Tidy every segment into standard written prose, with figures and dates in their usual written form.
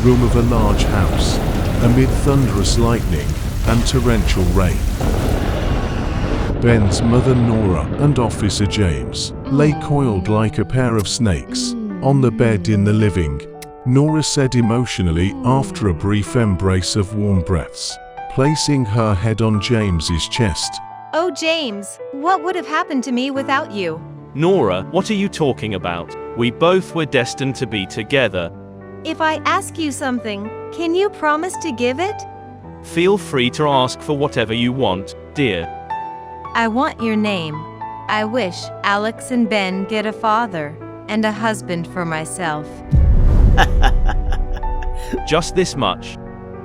Room of a large house, amid thunderous lightning and torrential rain. Ben's mother Nora and Officer James lay coiled like a pair of snakes on the bed in the living. Nora said emotionally after a brief embrace of warm breaths, placing her head on James's chest. Oh James, what would have happened to me without you? Nora, what are you talking about? We both were destined to be together. If I ask you something, can you promise to give it? Feel free to ask for whatever you want, dear. I want your name. I wish Alex and Ben get a father and a husband for myself. Just this much.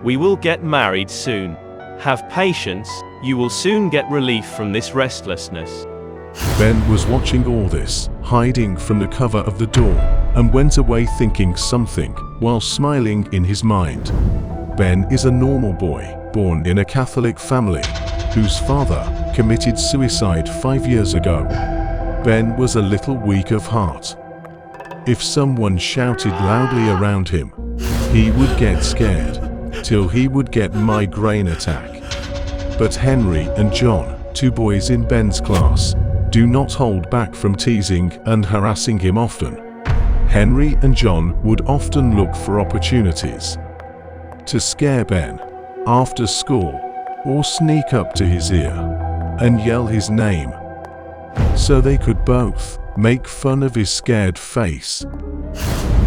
We will get married soon. Have patience, you will soon get relief from this restlessness. Ben was watching all this, hiding from the cover of the door, and went away thinking something, while smiling in his mind. Ben is a normal boy, born in a Catholic family, whose father committed suicide 5 years ago. Ben was a little weak of heart. If someone shouted loudly around him, he would get scared, till he would get migraine attack. But Henry and John, 2 boys in Ben's class, do not hold back from teasing and harassing him often. Henry and John would often look for opportunities to scare Ben after school, or sneak up to his ear and yell his name, so they could both make fun of his scared face.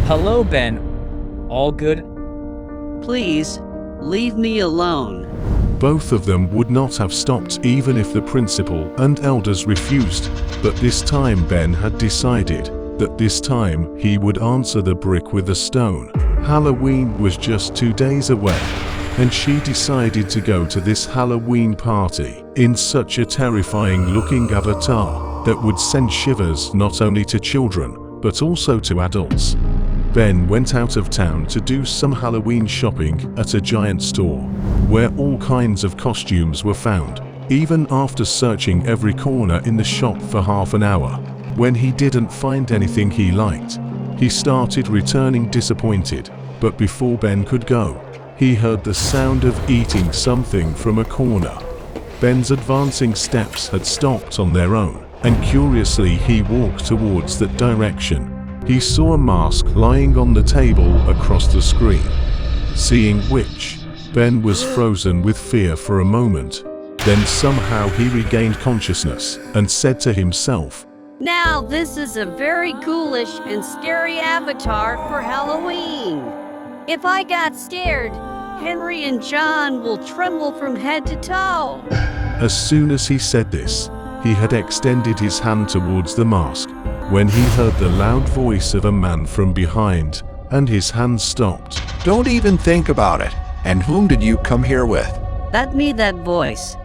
Hello, Ben. All good? Please, leave me alone. Both of them would not have stopped even if the principal and elders refused, but this time Ben had decided that this time he would answer the brick with a stone. Halloween was just 2 days away, and she decided to go to this Halloween party in such a terrifying looking avatar that would send shivers not only to children, but also to adults. Ben went out of town to do some Halloween shopping at a giant store, where all kinds of costumes were found, even after searching every corner in the shop for half an hour. When he didn't find anything he liked, he started returning disappointed, but before Ben could go, he heard the sound of eating something from a corner. Ben's advancing steps had stopped on their own, and curiously he walked towards that direction. He saw a mask lying on the table across the screen. Seeing which, Ben was frozen with fear for a moment. Then somehow he regained consciousness and said to himself, Now this is a very ghoulish and scary avatar for Halloween. If I got scared, Henry and John will tremble from head to toe. As soon as he said this, he had extended his hand towards the mask, when he heard the loud voice of a man from behind, and his hand stopped. Don't even think about it. And whom did you come here with? That voice.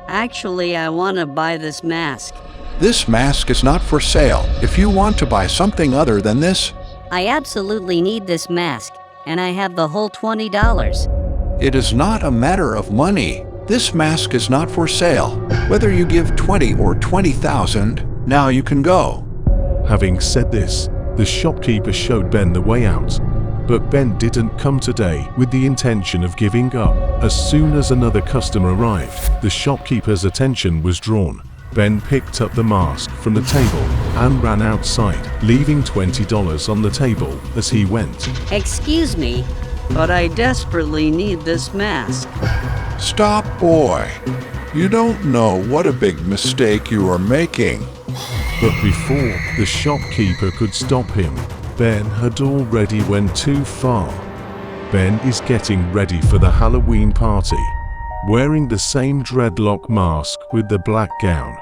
Actually, I want to buy this mask. This mask is not for sale. If you want to buy something other than this, I absolutely need this mask, and I have the whole $20. it is not a matter of money. This mask is not for sale. Whether you give 20 or 20,000, now you can go. Having said this, the shopkeeper showed Ben the way out. But Ben didn't come today with the intention of giving up. As soon as another customer arrived, the shopkeeper's attention was drawn. Ben picked up the mask from the table and ran outside, leaving $20 on the table as he went. Excuse me, but I desperately need this mask. Stop, boy. You don't know what a big mistake you are making. But before the shopkeeper could stop him, Ben had already went too far. Ben is getting ready for the Halloween party, wearing the same dreadlock mask with the black gown.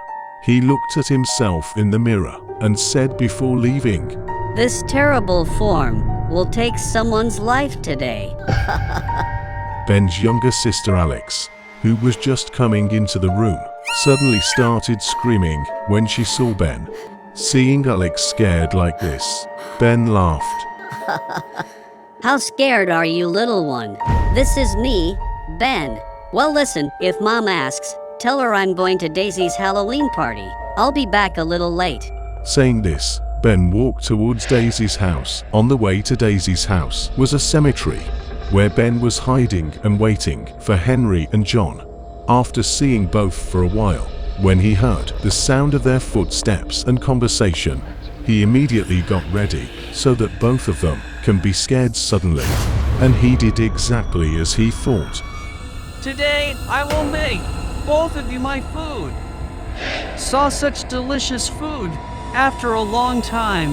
He looked at himself in the mirror and said before leaving, This terrible form will take someone's life today. Ben's younger sister Alex, who was just coming into the room, suddenly started screaming when she saw Ben. Seeing Alex scared like this, Ben laughed. How scared are you, little one? This is me, Ben. Well, listen, if Mom asks, tell her I'm going to Daisy's Halloween party. I'll be back a little late. Saying this, Ben walked towards Daisy's house. On the way to Daisy's house was a cemetery, where Ben was hiding and waiting for Henry and John. After seeing both for a while, when he heard the sound of their footsteps and conversation, he immediately got ready so that both of them can be scared suddenly. And he did exactly as he thought. Today, I will make both of you my food. Saw such delicious food after a long time.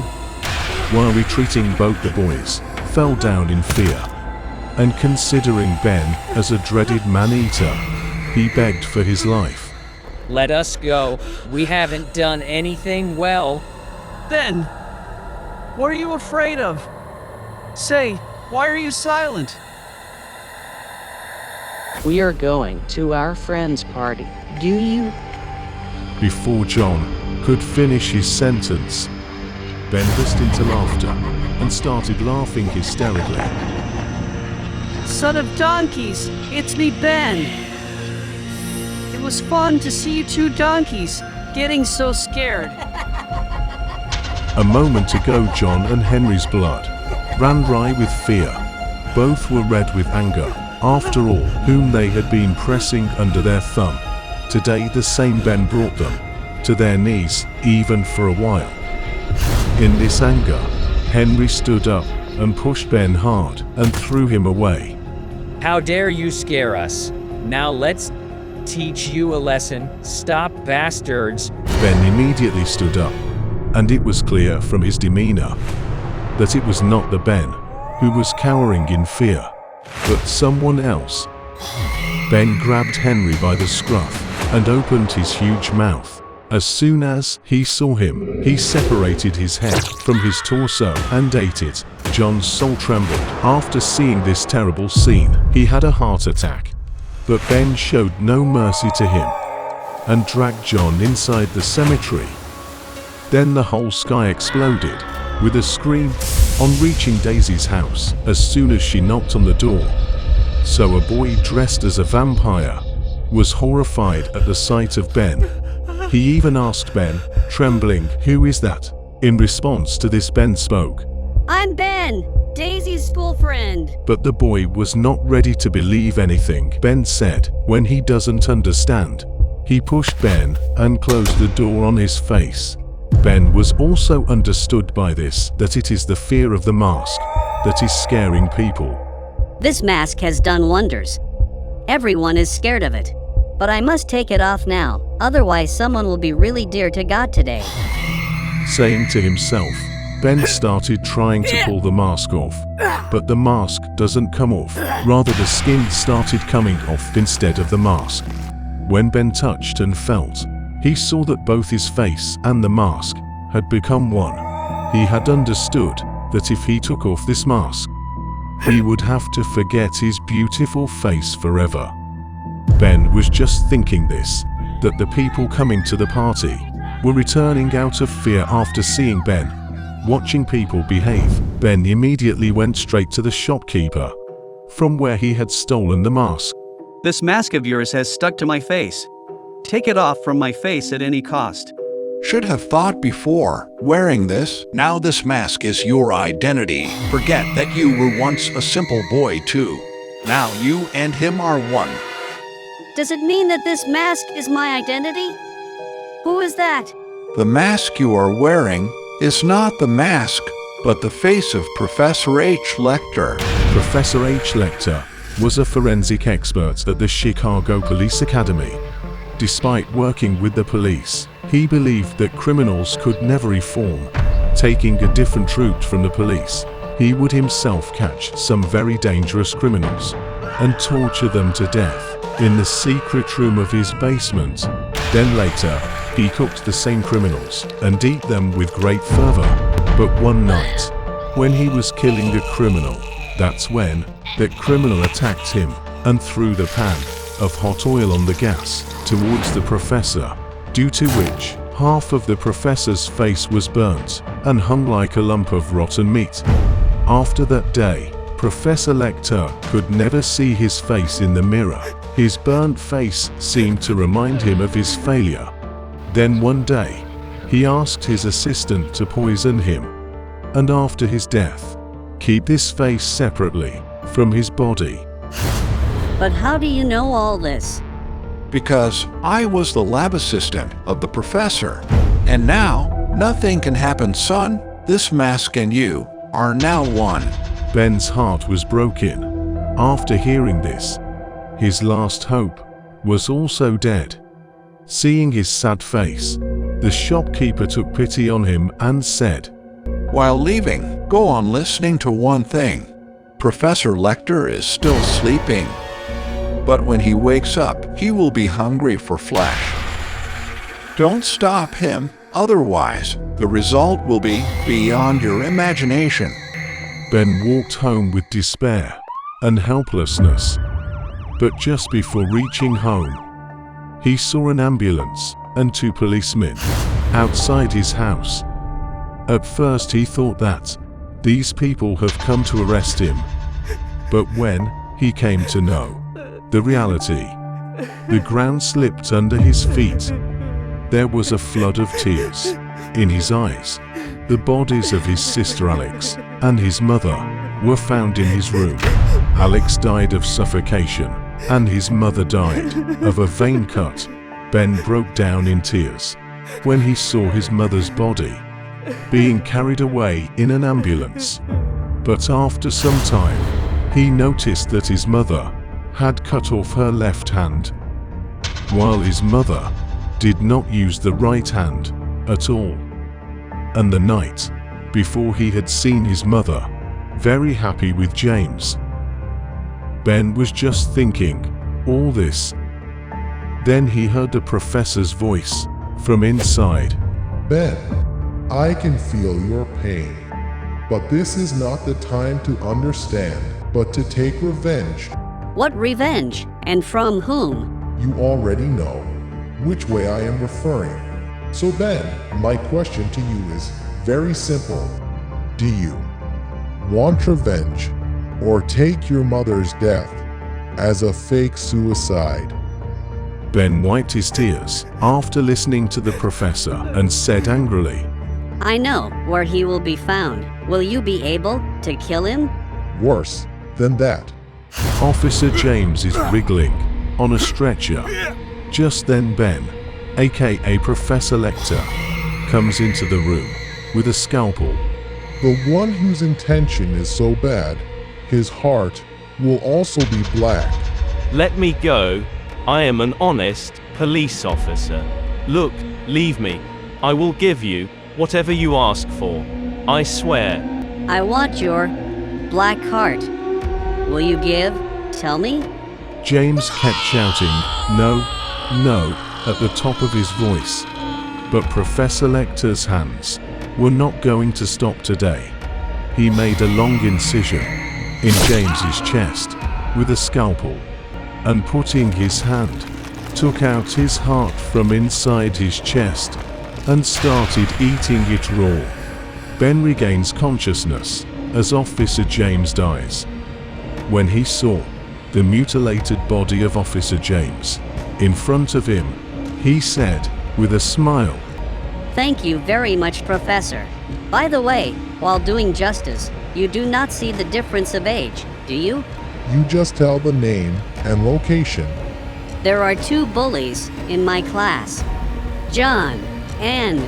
While retreating, both the boys fell down in fear. And considering Ben as a dreaded man-eater, he begged for his life. Let us go. We haven't done anything well. Ben, what are you afraid of? Say, why are you silent? We are going to our friend's party. Do you? Before John could finish his sentence, Ben burst into laughter and started laughing hysterically. Son of donkeys, it's me, Ben. It was fun to see you two donkeys getting so scared. A moment ago, John and Henry's blood ran dry with fear. Both were red with anger, after all whom they had been pressing under their thumb. Today the same Ben brought them to their knees, even for a while. In this anger, Henry stood up and pushed Ben hard and threw him away. How dare you scare us? Now let's teach you a lesson. Stop, bastards. Ben immediately stood up, and it was clear from his demeanor that it was not the Ben who was cowering in fear, but someone else. Ben grabbed Henry by the scruff and opened his huge mouth. As soon as he saw him, he separated his head from his torso and ate it. John's soul trembled. After seeing this terrible scene, he had a heart attack. But Ben showed no mercy to him and dragged John inside the cemetery. Then the whole sky exploded with a scream on reaching Daisy's house as soon as she knocked on the door. So a boy dressed as a vampire was horrified at the sight of Ben. He even asked Ben, trembling, "Who is that?" In response to this, Ben spoke, I'm Ben, Daisy's school friend. but the boy was not ready to believe anything Ben said. When he doesn't understand, he pushed Ben and closed the door on his face. Ben was also understood by this that it is the fear of the mask that is scaring people. This mask has done wonders. Everyone is scared of it. But I must take it off now, otherwise someone will be really dear to God today. Saying to himself, Ben started trying to pull the mask off, but the mask doesn't come off. Rather, the skin started coming off instead of the mask. When Ben touched and felt, he saw that both his face and the mask had become one. He had understood that if he took off this mask, he would have to forget his beautiful face forever. Ben was just thinking this, that the people coming to the party were returning out of fear after seeing Ben. Watching people behave, Ben immediately went straight to the shopkeeper, from where he had stolen the mask. This mask of yours has stuck to my face. Take it off from my face at any cost. Should have thought before wearing this. Now this mask is your identity. Forget that you were once a simple boy too. Now you and him are one. Does it mean that this mask is my identity? Who is that? The mask you are wearing is not the mask, but the face of Professor H. Lecter. Professor H. Lecter was a forensic expert at the Chicago Police Academy. Despite working with the police, he believed that criminals could never reform. Taking a different route from the police, he would himself catch some very dangerous criminals and torture them to death in the secret room of his basement. Then later, he cooked the same criminals and ate them with great fervor. But one night, when he was killing a criminal, that's when that criminal attacked him and threw the pan of hot oil on the gas towards the professor, due to which half of the professor's face was burnt and hung like a lump of rotten meat. After that day, Professor Lecter could never see his face in the mirror. His burnt face seemed to remind him of his failure. Then one day, He asked his assistant to poison him, and after his death, keep his face separately from his body. But how do you know all this? Because I was the lab assistant of the professor. And now, nothing can happen, son. This mask and you are now one. Ben's heart was broken. After hearing this, his last hope was also dead. Seeing his sad face, the shopkeeper took pity on him and said, While leaving, go on listening to one thing. Professor Lecter is still sleeping. But when he wakes up, he will be hungry for flesh. Don't stop him, otherwise the result will be beyond your imagination. Ben walked home with despair and helplessness. But just before reaching home, he saw an ambulance and 2 policemen outside his house. At first he thought that these people have come to arrest him. But when he came to know the reality, the ground slipped under his feet. There was a flood of tears in his eyes. The bodies of his sister Alex and his mother were found in his room. Alex died of suffocation, and his mother died of a vein cut. Ben broke down in tears when he saw his mother's body being carried away in an ambulance. But after some time, he noticed that his mother had cut off her left hand, while his mother did not use the right hand at all. And the night before he had seen his mother very happy with James. Ben was just thinking all this. Then he heard the professor's voice from inside. Ben, I can feel your pain, but this is not the time to understand, but to take revenge. What revenge? And from whom? You already know which way I am referring. So Ben, my question to you is very simple. Do you want revenge or take your mother's death as a fake suicide? Ben wiped his tears after listening to the professor and said angrily, I know where he will be found. Will you be able to kill him? Worse than that. Officer James is wriggling on a stretcher. Just then Ben, aka Professor Lecter, comes into the room with a scalpel. The one whose intention is so bad, his heart will also be black. Let me go. I am an honest police officer. Look, leave me. I will give you whatever you ask for. I swear. I want your black heart. Will you give? Tell me? James kept shouting, no, no, at the top of his voice. But Professor Lecter's hands were not going to stop today. He made a long incision in James's chest with a scalpel, and putting his hand, took out his heart from inside his chest and started eating it raw. Ben regains consciousness as Officer James dies. When he saw the mutilated body of Officer James in front of him, he said with a smile, Thank you very much, Professor. By the way, while doing justice, you do not see the difference of age, do you? You just tell the name and location. There are 2 bullies in my class, John and